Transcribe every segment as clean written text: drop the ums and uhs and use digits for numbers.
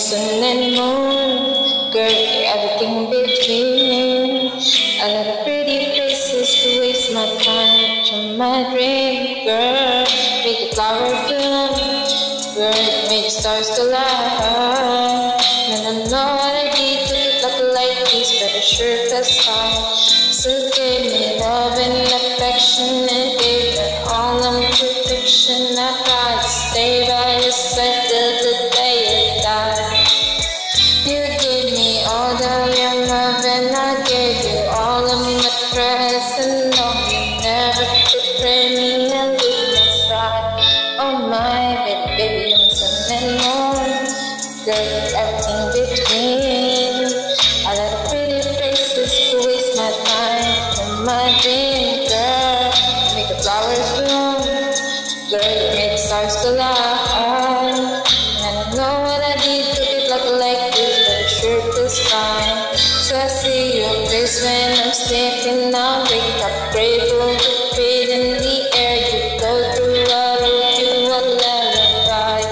sun and moon, girl, everything between. A lot of pretty places to waste my time. To my dream, girl, make the flower bloom, girl, make the stars collide. And I know what I did to look like this, but I sure felt fine. So give me love and affection and gave me all of protection. I tried to stay by your side till the day you die. You gave me all of your love and I gave you all of my trust. And no, you never betray me and leave me side. Oh my baby, baby, you're my sun and moon, girl, everything between. A lot of pretty places to waste my time. From my dream, girl, make the flowers bloom, girl, make the stars collide. And I know what I did to be like this, but it sure feels fine. So I see your face when I'm sleeping. I wake up grateful to breathe in the air. You go through water, you a lullaby.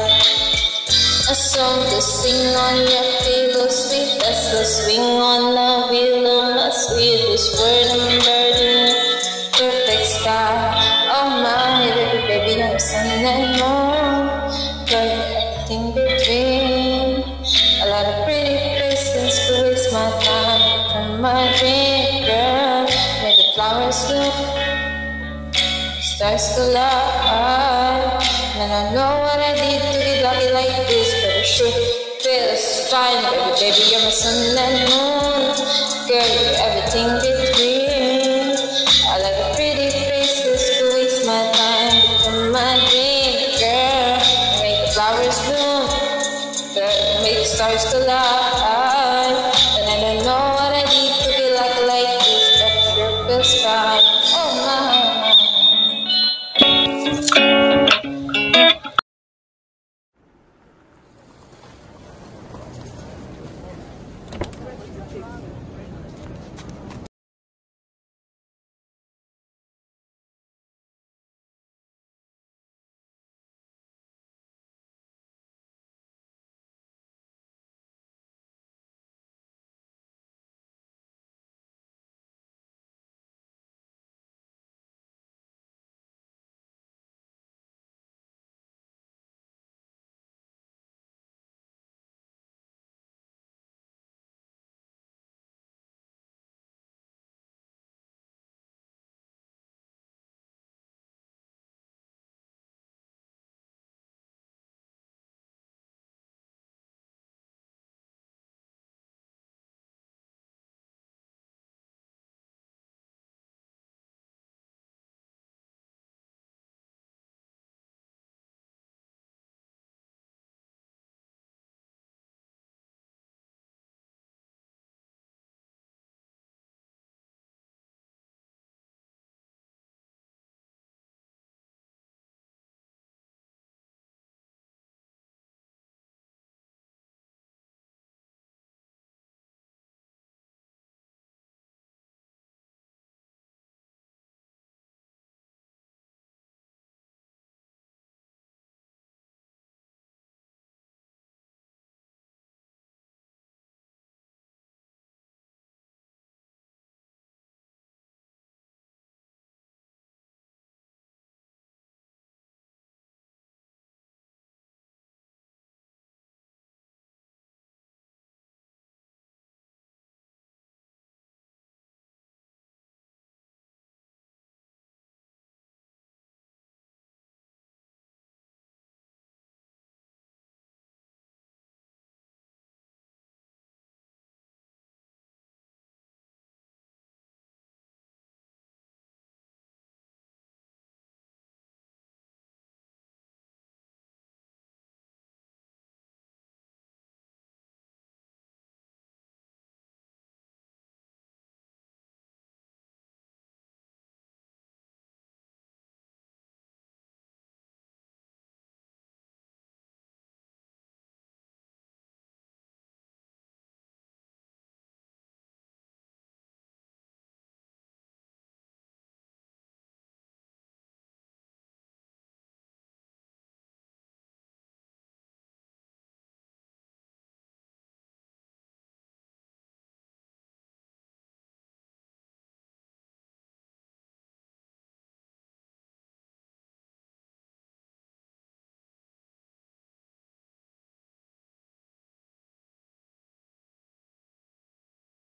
A song to sing on your pillow, sweet as the swing on the willow. My sweetest word and bird in the perfect sky. Oh my baby, baby, I'm sun and moon, girl, everything between. A lot of pretty places to waste my time. From my dream, girl, make the flowers bloom, stars collide. And I know what I did to get lucky like this, but it sure feels fine. Baby, baby, you're my sun and moon, girl,